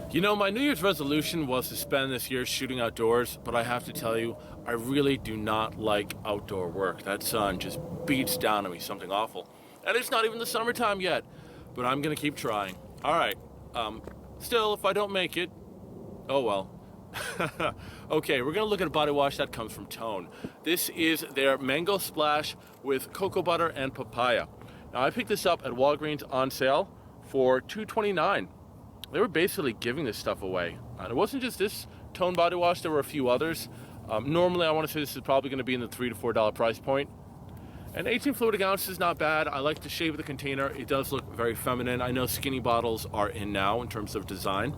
You know, my New Year's resolution was to spend this year shooting outdoors, but I have to tell you, I really do not like outdoor work. That sun just beats down on me something awful. And it's not even the summertime yet, but I'm gonna keep trying. All right. Still, if I don't make it, oh well. Okay, we're gonna look at a body wash that comes from Tone. This is their Mango Splash with cocoa butter and papaya. Now, I picked this up at Walgreens on sale for $2.29. They were basically giving this stuff away. And it wasn't just this Tone body wash, there were a few others. Normally, I want to say this is probably going to be in the $3 to $4 price point. And 18 fluidic ounces is not bad. I like the shape of the container. It does look very feminine. I know skinny bottles are in now in terms of design.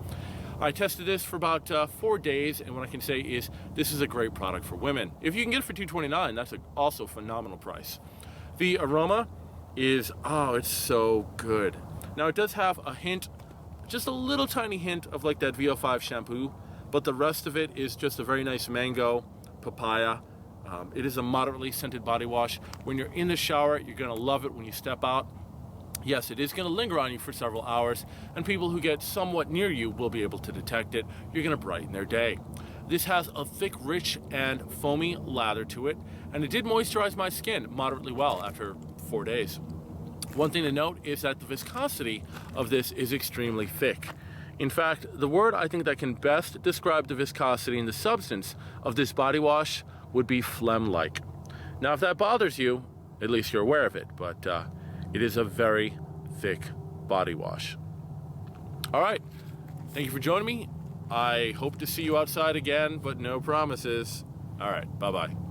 I tested this for about 4 days, and what I can say is this is a great product for women. If you can get it for $2.29, that's also a phenomenal price. The aroma is, oh, it's so good. Now, it does have a hint, just a little tiny hint of like that VO5 shampoo, but the rest of it is just a very nice mango, papaya. It is a moderately scented body wash. When you're in the shower, you're gonna love it when you step out. Yes, it is gonna linger on you for several hours, and people who get somewhat near you will be able to detect it. You're gonna brighten their day. This has a thick, rich, and foamy lather to it, and it did moisturize my skin moderately well after 4 days. One thing to note is that the viscosity of this is extremely thick. In fact, the word I think that can best describe the viscosity and the substance of this body wash would be phlegm-like. Now, if that bothers you, at least you're aware of it, but it is a very thick body wash. All right, thank you for joining me. I hope to see you outside again, but no promises. All right, bye-bye.